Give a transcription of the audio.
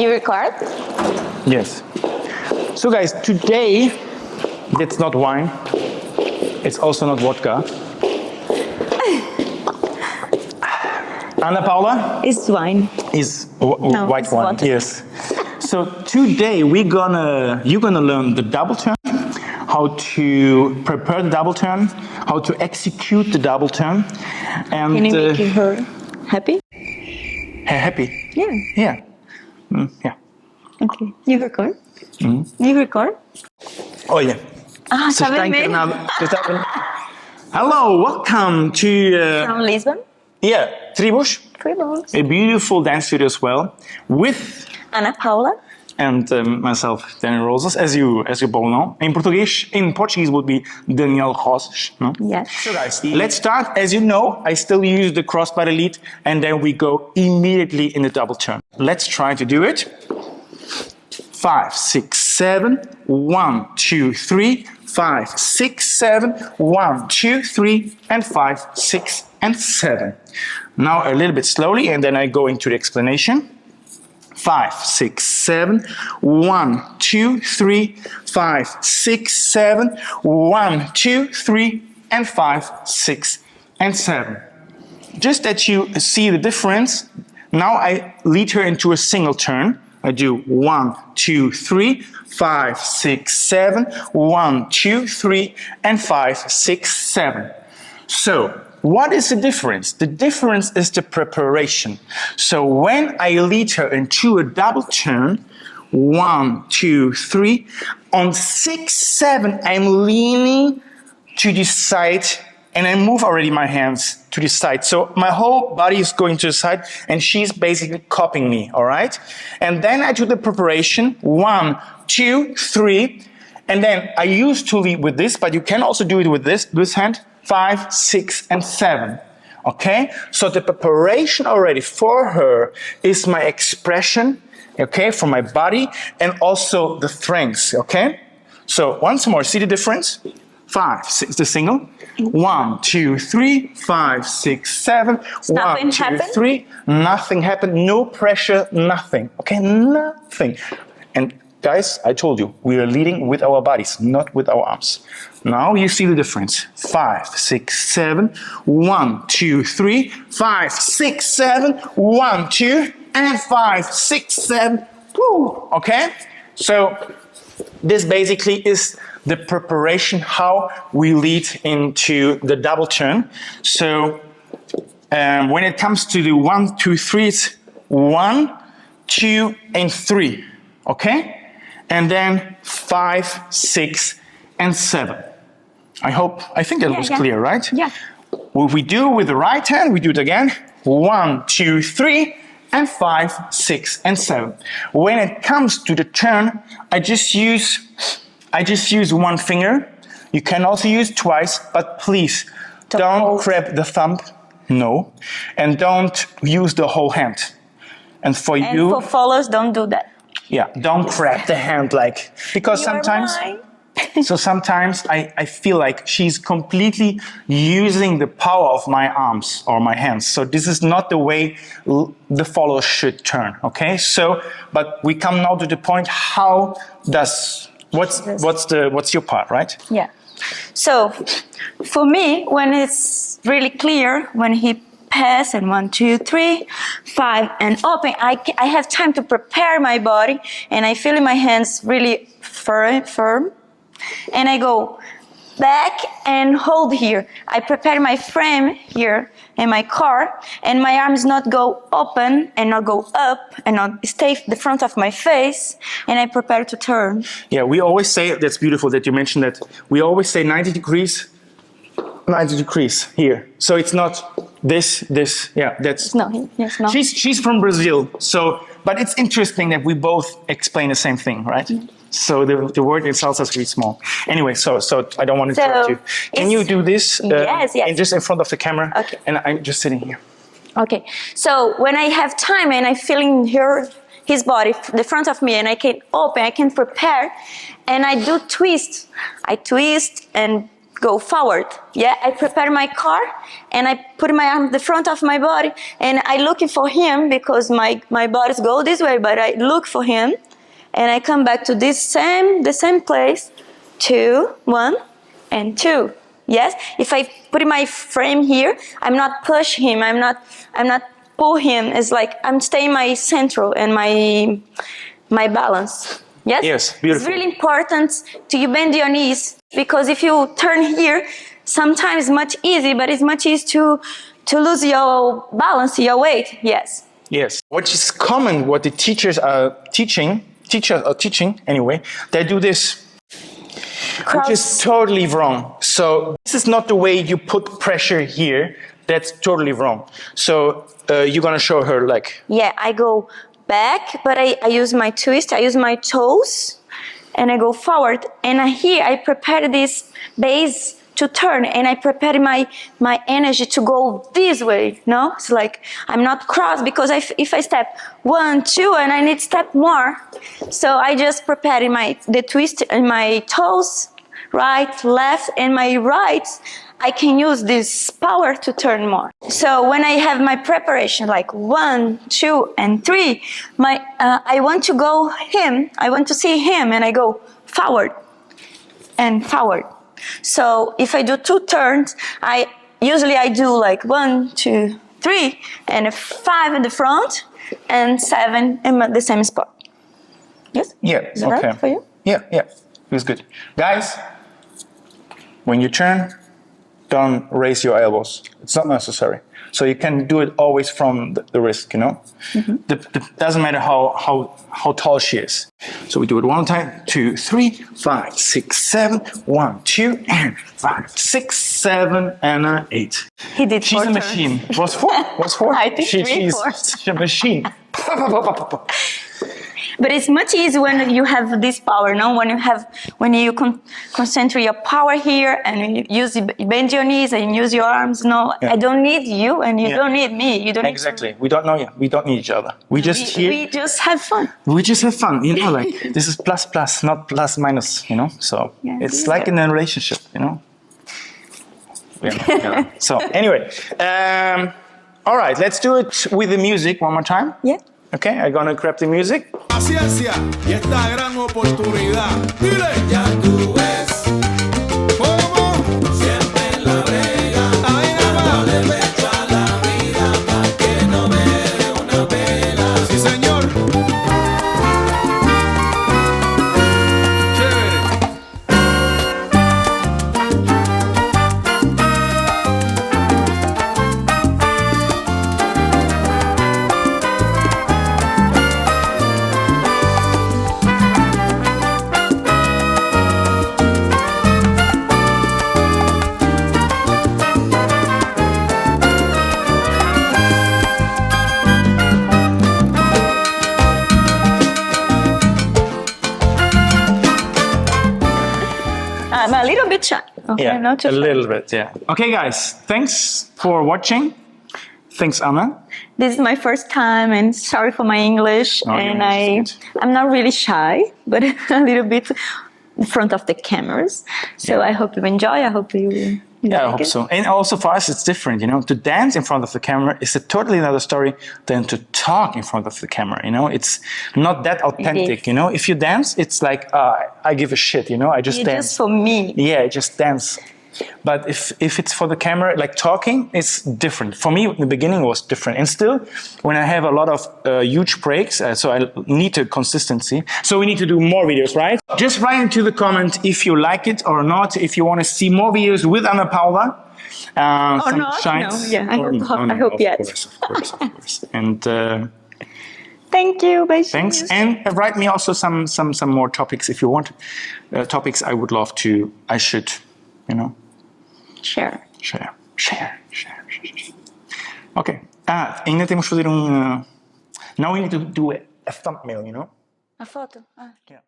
you record? Yes. So guys, today it's not wine. It's also not vodka. Anna Paula? It's wine. Is No, white it's wine. vodka. Yes. So today you're gonna learn the double turn, how to prepare the double turn, how to execute the double turn, and Can you make her happy? happy. Yeah. Yeah. Yeah. Okay. You record? You record? Oh yeah. Ah, So sabe bem? Hello, welcome to From Lisbon? Tribus, a beautiful dance studio as well, with Ana Paula. and myself, Daniel Rosas, as you both know. In Portuguese would be Daniel Rosas. No? Yes. So guys, let's start. As you know, I still use the crossbody lead, and then we go immediately in the double turn. Let's try to do it. 5, 6, 7, 1, 2, 3, 5, 6, 7, 1, 2, 3, and 5, 6, and 7. Now a little bit slowly, and then I go into the explanation. 5, 6, 7, 1, 2, 3, 5, 6, 7, 1, 2, 3, and 5, 6, and 7. Just that you see the difference, now I lead her into a single turn. I do 1, 2, 3, 5, 6, 7, 1, 2, 3, and 5, 6, 7. So, what is the difference? The difference is the preparation. So when I lead her into a double turn, 1, 2, 3, on 6, 7, I'm leaning to the side and I move already my hands to the side. So my whole body is going to the side and she's basically copying me, all right? And then I do the preparation, 1, 2, 3, and then I used to lead with this, but you can also do it with this hand, 5, 6, and 7. Okay? So the preparation already for her is my expression, okay, for my body, and also the strengths, okay? So once more, see the difference? 5, 6, the single. 1, 2, 3, 5, 6, 7. 1, 2, 3. Nothing happened. No pressure, nothing. Okay, nothing. And guys, I told you, we are leading with our bodies, not with our arms. Now you see the difference. 5, 6, 7, 1, 2, 3, 5, 6, 7, 1, 2, and 5, 6, 7. Woo. Okay? So this basically is the preparation, how we lead into the double turn. So when it comes to the 1, 2, 3, it's 1, 2, and 3. Okay? And then 5, 6, and 7. I think that was clear, right? Yeah. What we do with the right hand, we do it again. 1, 2, 3, and 5, 6, and 7. When it comes to the turn, I just use one finger. You can also use twice, but please don't grab the thumb. No. And don't use the whole hand. And for followers, don't do that. Yeah, don't grab the hand because sometimes I feel like she's completely using the power of my arms or my hands. So this is not the way the follower should turn, okay? So, but we come now to the point, what's your part, right? Yeah. So, for me, when it's really clear, when he pass and 1, 2, 3, 5 and open, I have time to prepare my body and I feel my hands really firm and I go back and hold here. I prepare my frame here in my core and my arms not go open and not go up and not stay the front of my face and I prepare to turn. Yeah, we always say, that's beautiful that you mentioned that, we always say 90 degrees here. So it's not this, yeah, that's... No, yes, no. She's from Brazil, so, but it's interesting that we both explain the same thing, right? Mm-hmm. So the word in salsa is really small. Anyway, so I don't want to interrupt you. Can you do this? Yes. Just in front of the camera? Okay. And I'm just sitting here. Okay. So when I have time and I feel his body, the front of me, and I can open, I can prepare, and I do twist. I twist and go forward. Yeah, I prepare my car and I put my arm at the front of my body and I looking for him because my bodies go this way, but I look for him and I come back to the same place. 2, 1, and 2. Yes, if I put my frame here, I'm not push him, I'm not pull him. It's like I'm staying my central and my balance. Yes? Yes, beautiful. It's really important to you bend your knees because if you turn here, sometimes much easy, but it's much easier to lose your balance, your weight. Yes. Yes. What is common, what the teachers are teaching anyway, they do this, which is totally wrong. So this is not the way you put pressure here. That's totally wrong. So you're gonna show her like. Yeah, I go back, but I use my twist, I use my toes, and I go forward. And here I prepare this base to turn, and I prepare my energy to go this way. No, it's like I'm not cross because if I step 1, 2, and I need step more, so I just prepare the twist in my toes, right, left, and my right. I can use this power to turn more. So when I have my preparation, like 1, 2, and 3, I want to go him. I want to see him, and I go forward and forward. So if I do 2 turns, I usually do like 1, 2, 3, and 5 in the front, and 7 in the same spot. Yes. Yeah. Is that right for you? Yeah. It was good, guys. When you turn, don't raise your elbows. It's not necessary. So you can do it always from the wrist, you know? Mm-hmm. Doesn't matter how tall she is. So we do it 1 time, 2, 3, 5, 6, 7, 1, 2, and 5, 6, 7, and 8. He did 4 She's a machine. Was 4? Was 4? I think she's 4. a machine. But it's much easier when you have this power, no? When you concentrate your power here and you bend your knees and use your arms. No, yeah. I don't need you and you don't need me. You don't exactly. We don't know you. We don't need each other. We just have fun. We just have fun, you know. Like this is plus, not plus minus, you know. So it's like in a relationship, you know. Yeah. So anyway, all right. Let's do it with the music one more time. Yeah. Okay, I'm gonna grab the music. Paciencia y esta gran oportunidad. Dile. Ya tú ves cómo siempre en la brega. Ahí va. Dale pecho a la vida pa' que no me dé una pela. Sí, señor. I'm a little bit shy. Okay, Yeah, not too a shy. little bit, yeah. Okay, guys, thanks for watching. Thanks, Anna. This is my first time, and sorry for my English. Oh, and your English is good. I'm not really shy, but a little bit in front of the cameras. So I hope you enjoy. I hope you. Yeah, I like hope it. so. And also for us, it's different, you know. To dance in front of the camera is a totally another story than to talk in front of the camera, you know. It's not that authentic, you know. If you dance, it's like, I give a shit, you know. I just It's dance. just for me. Yeah, I just dance. But if it's for the camera, like talking, it's different. For me, in the beginning, it was different. And still, when I have a lot of huge breaks, so I need a consistency. So we need to do more videos, right? Just write into the comment if you like it or not. If you want to see more videos with Anna Paula. Or some not? shines. No, yeah, I hope yes. Of course. And Thank you. Bye. thanks. And write me also some more topics if you want. Topics I would love to, I should, you know. Share. Ok. Ainda temos que fazer Now we need to do a thumbnail, you know? A foto? Yeah.